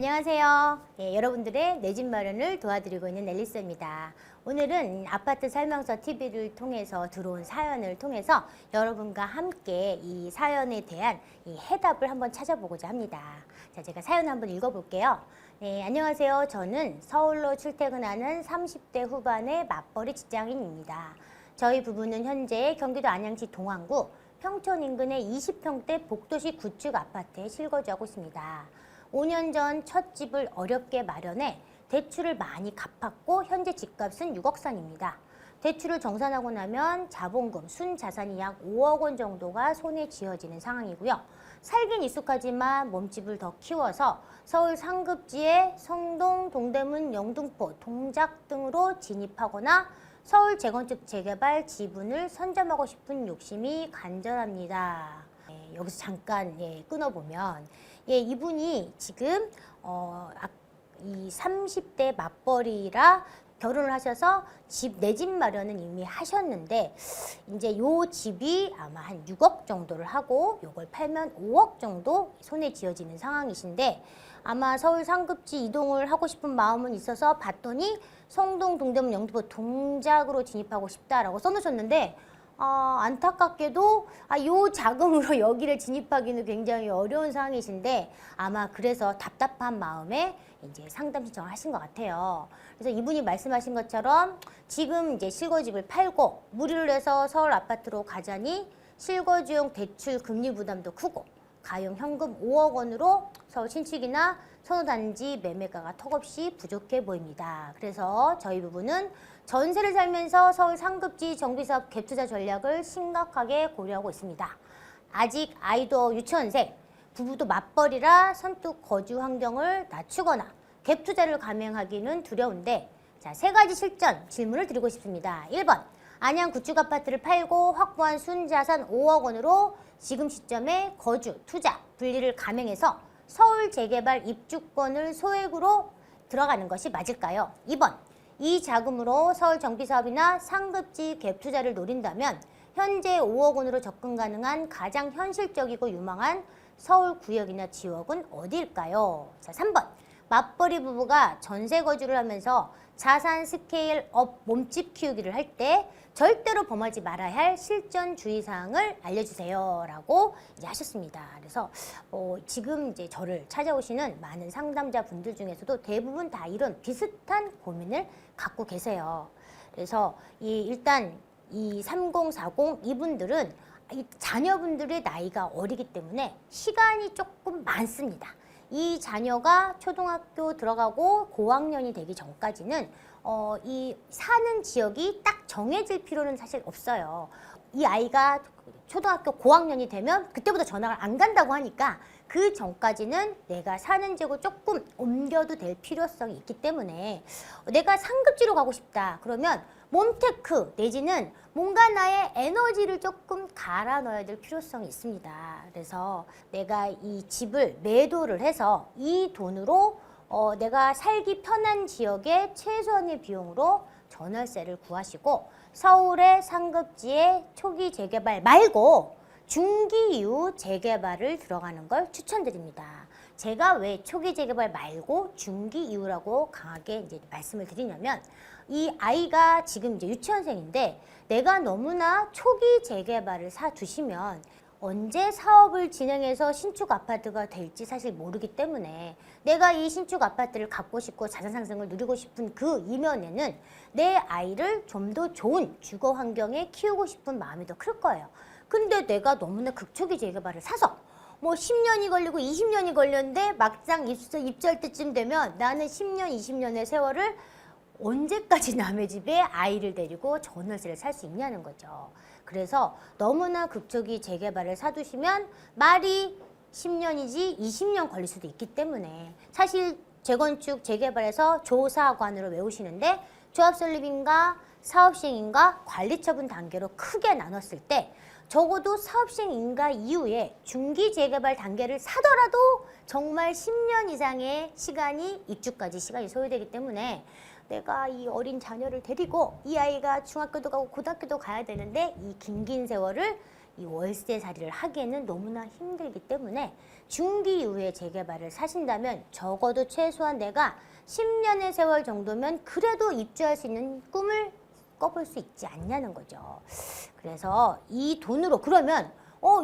안녕하세요. 여러분들의 내 집 마련을 도와드리고 있는 앨리스입니다. 오늘은 아파트 설명서 TV를 통해서 들어온 사연을 통해서 여러분과 함께 이 사연에 대한 이 해답을 한번 찾아보고자 합니다. 자, 제가 사연 한번 읽어볼게요. 네, 안녕하세요. 저는 서울로 출퇴근하는 30대 후반의 맞벌이 직장인입니다. 저희 부부는 현재 경기도 안양시 동안구 평촌 인근의 20평대 복도시 구축 아파트에 실거주하고 있습니다. 5년 전 첫 집을 어렵게 마련해 대출을 많이 갚았고 현재 집값은 6억 선입니다. 대출을 정산하고 나면 자본금, 순자산이 약 5억 원 정도가 손에 쥐어지는 상황이고요. 살긴 익숙하지만 몸집을 더 키워서 서울 상급지에 성동, 동대문, 영등포, 동작 등으로 진입하거나 서울 재건축 재개발 지분을 선점하고 싶은 욕심이 간절합니다. 여기서 잠깐 끊어보면 이분이 지금 이 30대 맞벌이라 결혼을 하셔서 내 집 마련은 이미 하셨는데 이제 요 집이 아마 한 6억 정도를 하고 요걸 팔면 5억 정도 손에 쥐어지는 상황이신데 아마 서울 상급지 이동을 하고 싶은 마음은 있어서 봤더니 성동, 동대문, 영등포, 동작으로 진입하고 싶다라고 써놓으셨는데 안타깝게도 요 자금으로 여기를 진입하기는 굉장히 어려운 상황이신데 아마 그래서 답답한 마음에 이제 상담 신청을 하신 것 같아요. 그래서 이분이 말씀하신 것처럼 지금 이제 실거주집을 팔고 무리를 해서 서울 아파트로 가자니 실거주용 대출 금리 부담도 크고 가용 현금 5억 원으로 서울 신축이나 선호단지 매매가가 턱없이 부족해 보입니다. 그래서 저희 부부는 전세를 살면서 서울 상급지 정비사업 갭투자 전략을 심각하게 고려하고 있습니다. 아직 아이도 유치원생, 부부도 맞벌이라 선뜻 거주 환경을 낮추거나 갭투자를 감행하기는 두려운데 자, 세 가지 실전 질문을 드리고 싶습니다. 1번, 안양 구축 아파트를 팔고 확보한 순자산 5억 원으로 지금 시점에 거주, 투자, 분리를 감행해서 서울 재개발 입주권을 소액으로 들어가는 것이 맞을까요? 2번, 이 자금으로 서울 정비사업이나 상급지 갭 투자를 노린다면 현재 5억 원으로 접근 가능한 가장 현실적이고 유망한 서울 구역이나 지역은 어디일까요? 자, 3번, 맞벌이 부부가 전세 거주를 하면서 자산 스케일 업 몸집 키우기를 할 때 절대로 범하지 말아야 할 실전 주의사항을 알려주세요 라고 이제 하셨습니다. 그래서 지금 이제 저를 찾아오시는 많은 상담자 분들 중에서도 대부분 다 이런 비슷한 고민을 갖고 계세요. 그래서 일단 이 3040 이분들은 이 자녀분들의 나이가 어리기 때문에 시간이 조금 많습니다. 이 자녀가 초등학교 들어가고 고학년이 되기 전까지는 이 사는 지역이 딱 정해질 필요는 사실 없어요. 이 아이가 초등학교 고학년이 되면 그때부터 전학을 안 간다고 하니까 그 전까지는 내가 사는 지역을 조금 옮겨도 될 필요성이 있기 때문에 내가 상급지로 가고 싶다 그러면 몸테크 내지는 뭔가 나의 에너지를 조금 갈아 넣어야 될 필요성이 있습니다. 그래서 내가 이 집을 매도를 해서 이 돈으로 내가 살기 편한 지역에 최소한의 비용으로 전월세를 구하시고 서울의 상급지의 초기 재개발 말고 중기 이후 재개발을 들어가는 걸 추천드립니다. 제가 왜 초기 재개발 말고 중기 이후라고 강하게 이제 말씀을 드리냐면 이 아이가 지금 이제 유치원생인데 내가 너무나 초기 재개발을 사두시면 언제 사업을 진행해서 신축 아파트가 될지 사실 모르기 때문에 내가 이 신축 아파트를 갖고 싶고 자산 상승을 누리고 싶은 그 이면에는 내 아이를 좀 더 좋은 주거 환경에 키우고 싶은 마음이 더 클 거예요. 근데 내가 너무나 극초기 재개발을 사서 뭐 10년이 걸리고 20년이 걸렸는데 막상 입주할 때쯤 되면 나는 10년, 20년의 세월을 언제까지 남의 집에 아이를 데리고 전월세를 살 수 있냐는 거죠. 그래서 너무나 극초기 재개발을 사두시면 말이 10년이지 20년 걸릴 수도 있기 때문에 사실 재건축 재개발에서 조사관으로 외우시는데 조합설립인가 사업시행인가 관리처분 단계로 크게 나눴을 때 적어도 사업시행 인가 이후에 중기 재개발 단계를 사더라도 정말 10년 이상의 시간이 입주까지 시간이 소요되기 때문에 내가 이 어린 자녀를 데리고 이 아이가 중학교도 가고 고등학교도 가야 되는데 이 긴 세월을 이 월세살이를 하기에는 너무나 힘들기 때문에 중기 이후에 재개발을 사신다면 적어도 최소한 내가 10년의 세월 정도면 그래도 입주할 수 있는 꿈을 꿔볼 수 있지 않냐는 거죠. 그래서 이 돈으로 그러면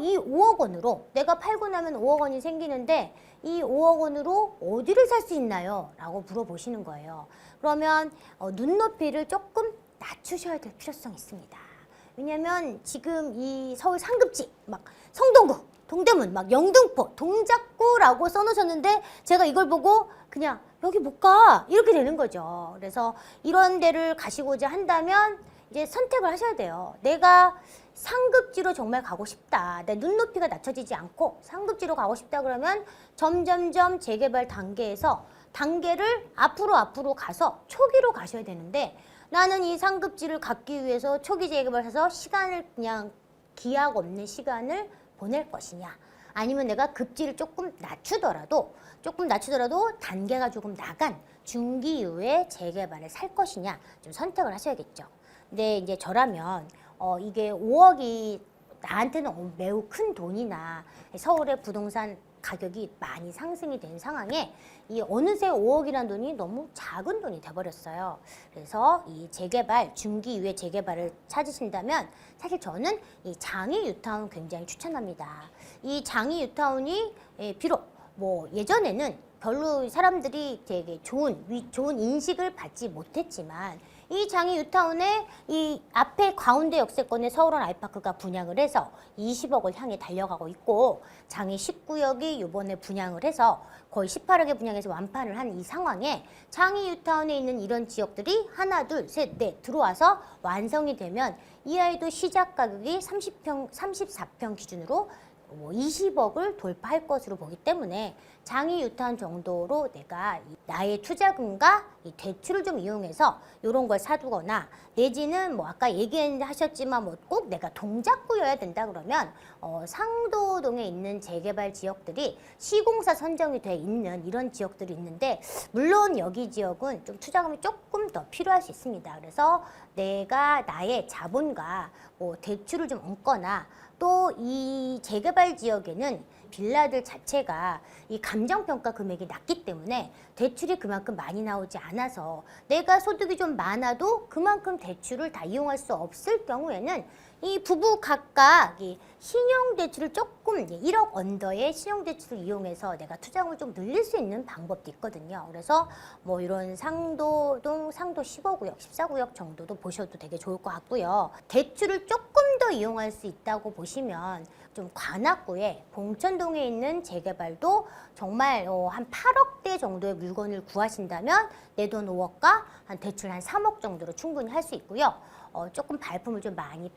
이 5억 원으로 내가 팔고 나면 5억 원이 생기는데 이 5억 원으로 어디를 살 수 있나요? 라고 물어보시는 거예요. 그러면 눈높이를 조금 낮추셔야 될 필요성이 있습니다. 왜냐면 지금 이 서울 상급지 막 성동구, 동대문, 막 영등포, 동작구라고 써놓으셨는데 제가 이걸 보고 그냥 여기 못 가 이렇게 되는 거죠. 그래서 이런 데를 가시고자 한다면 이제 선택을 하셔야 돼요. 내가 상급지로 정말 가고 싶다. 내 눈높이가 낮춰지지 않고 상급지로 가고 싶다 그러면 점점점 재개발 단계에서 단계를 앞으로 가서 초기로 가셔야 되는데 나는 이 상급지를 갖기 위해서 초기 재개발해서 시간을 그냥 기약 없는 시간을 보낼 것이냐 아니면 내가 급지를 조금 낮추더라도 단계가 조금 나간 중기 이후에 재개발을 살 것이냐 좀 선택을 하셔야겠죠. 근데 이제 저라면 이게 5억이 나한테는 매우 큰 돈이나 서울의 부동산 가격이 많이 상승이 된 상황에 이 어느새 5억이라는 돈이 너무 작은 돈이 돼버렸어요. 그래서 이 재개발, 중기 이후에 재개발을 찾으신다면 사실 저는 이 장위 뉴타운 굉장히 추천합니다. 이 장위 뉴타운이 비록 뭐 예전에는 별로 사람들이 되게 좋은 인식을 받지 못했지만 이 장위 뉴타운에 이 앞에 가운데 역세권에 서울원 아이파크가 분양을 해서 20억을 향해 달려가고 있고 장위 19역이 이번에 분양을 해서 거의 18억에 분양해서 완판을 한 이 상황에 장위 뉴타운에 있는 이런 지역들이 하나, 둘, 셋, 넷 들어와서 완성이 되면 이 아이도 시작 가격이 34평 기준으로 20억을 돌파할 것으로 보기 때문에 장위 뉴타운 정도로 내가 나의 투자금과 이 대출을 좀 이용해서 이런 걸 사두거나 내지는 뭐 아까 얘기하셨지만 뭐 꼭 내가 동작구여야 된다 그러면 상도동에 있는 재개발 지역들이 시공사 선정이 돼 있는 이런 지역들이 있는데 물론 여기 지역은 좀 투자금이 조금 더 필요할 수 있습니다. 그래서 내가 나의 자본과 뭐 대출을 좀 얹거나 또 이 재개발 지역에는 빌라들 자체가 이 감정평가 금액이 낮기 때문에 대출이 그만큼 많이 나오지 않아서 내가 소득이 좀 많아도 그만큼 대출을 다 이용할 수 없을 경우에는 이 부부 각각 이 신용대출을 조금 1억 언더의 신용대출을 이용해서 내가 투자금을 좀 늘릴 수 있는 방법도 있거든요. 그래서 뭐 이런 상도동, 상도 15구역, 14구역 정도도 보셔도 되게 좋을 것 같고요. 대출을 조금 더 이용할 수 있다고 보시면 좀 관악구에 봉천동에 있는 재개발도 정말 한 8억대 정도의 물건을 구하신다면 내 돈 5억과 한 대출 한 3억 정도로 충분히 할 수 있고요. 조금 발품을 좀 많이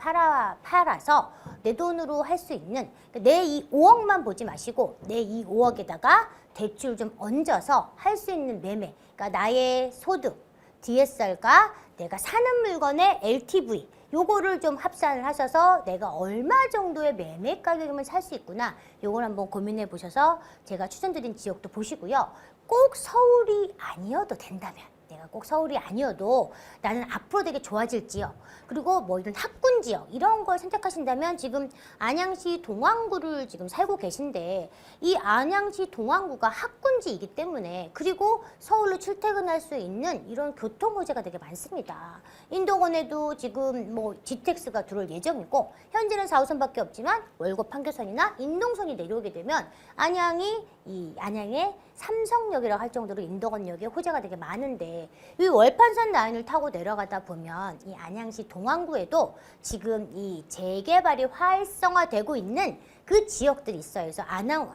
팔아서 내 돈으로 할 수 있는 내 이 5억만 보지 마시고 내 이 5억에다가 대출을 좀 얹어서 할 수 있는 매매 그러니까 나의 소득, DSR과 내가 사는 물건의 LTV 요거를 좀 합산을 하셔서 내가 얼마 정도의 매매 가격이면 살 수 있구나 요걸 한번 고민해 보셔서 제가 추천드린 지역도 보시고요. 꼭 서울이 아니어도 된다면 내가 꼭 서울이 아니어도 나는 앞으로 되게 좋아질 지역 그리고 뭐 이런 학군 지역 이런 걸 선택하신다면 지금 안양시 동안구를 지금 살고 계신데 이 안양시 동안구가 학군지이기 때문에 그리고 서울로 출퇴근할 수 있는 이런 교통 호재가 되게 많습니다. 인도권에도 지금 뭐 GTX가 들어올 예정이고 현재는 4호선밖에 없지만 월곡 판교선이나 인동선이 내려오게 되면 안양의 삼성역이라고 할 정도로 인도권역에 호재가 되게 많은데 이 월판선 라인을 타고 내려가다 보면 이 안양시 동안구에도 지금 이 재개발이 활성화되고 있는 그 지역들이 있어요. 그래서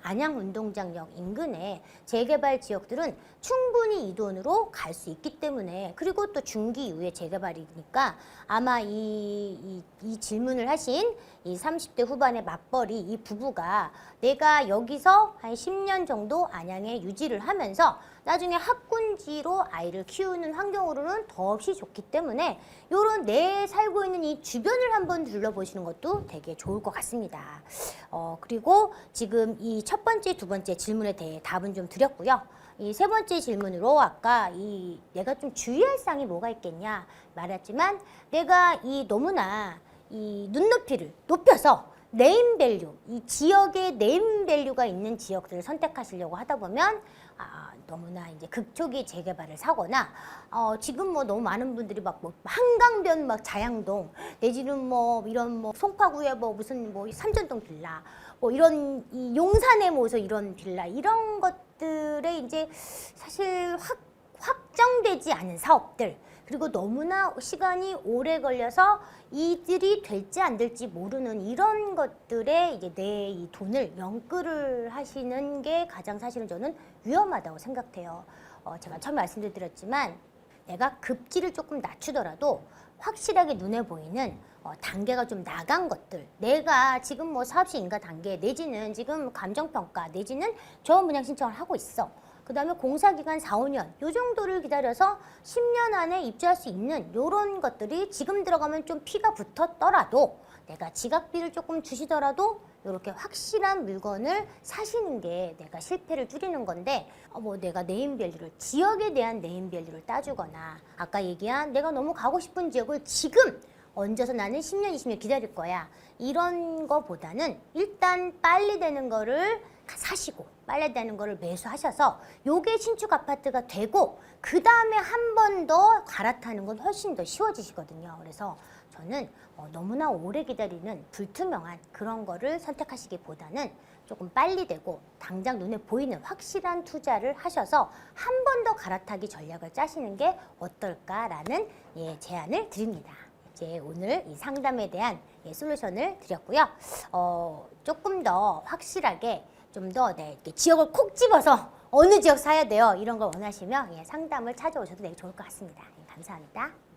안양운동장역 인근에 재개발 지역들은 충분히 이 돈으로 갈 수 있기 때문에 그리고 또 중기 이후에 재개발이니까 아마 이 질문을 하신 이 30대 후반의 맞벌이 이 부부가 내가 여기서 한 10년 정도 안양에 유지를 하면서 나중에 학군지로 아이를 키우는 환경으로는 더없이 좋기 때문에 요런 내 살고 있는 이 주변을 한번 둘러보시는 것도 되게 좋을 것 같습니다. 그리고 지금 이 첫 번째, 두 번째 질문에 대해 답은 좀 드렸고요. 이 세 번째 질문으로 아까 내가 좀 주의할 사항이 뭐가 있겠냐 말했지만 내가 너무나 이 눈높이를 높여서 네임밸류, 이 지역의 네임밸류가 있는 지역들을 선택하시려고 하다 보면 너무나 이제 극초기 재개발을 사거나 지금 뭐 너무 많은 분들이 막 뭐 한강변 막 자양동 내지는 뭐 이런 뭐 송파구에 뭐 무슨 뭐 삼전동 빌라 뭐 이런 이 용산에 모서 이런 빌라 이런 것들에 이제 사실 확정되지 않은 사업들 그리고 너무나 시간이 오래 걸려서 이들이 될지 안 될지 모르는 이런 것들에 이제 내 이 돈을 연끌을 하시는 게 가장 사실은 저는 위험하다고 생각해요. 제가 처음에 말씀드렸지만 내가 급지를 조금 낮추더라도 확실하게 눈에 보이는 단계가 좀 나간 것들 내가 지금 뭐 사업시 인가 단계 내지는 지금 감정평가 내지는 조합 분양 신청을 하고 있어. 그 다음에 공사기간 4, 5년 요 정도를 기다려서 10년 안에 입주할 수 있는 요런 것들이 지금 들어가면 좀 피가 붙었더라도 내가 지각비를 조금 주시더라도 이렇게 확실한 물건을 사시는 게 내가 실패를 줄이는 건데 뭐 내가 네임밸류를 지역에 대한 네임밸류를 따주거나 아까 얘기한 내가 너무 가고 싶은 지역을 지금 얹어서 나는 10년, 20년 기다릴 거야. 이런 거보다는 일단 빨리 되는 거를 사시고 빨리 되는 거를 매수하셔서 요게 신축 아파트가 되고 그 다음에 한 번 더 갈아타는 건 훨씬 더 쉬워지시거든요. 그래서 저는 너무나 오래 기다리는 불투명한 그런 거를 선택하시기보다는 조금 빨리 되고 당장 눈에 보이는 확실한 투자를 하셔서 한 번 더 갈아타기 전략을 짜시는 게 어떨까라는 제안을 드립니다. 이제 오늘 이 상담에 대한 솔루션을 드렸고요. 조금 더 확실하게 좀 더 지역을 콕 집어서 어느 지역 사야 돼요 이런 걸 원하시면 상담을 찾아오셔도 되게 좋을 것 같습니다. 감사합니다.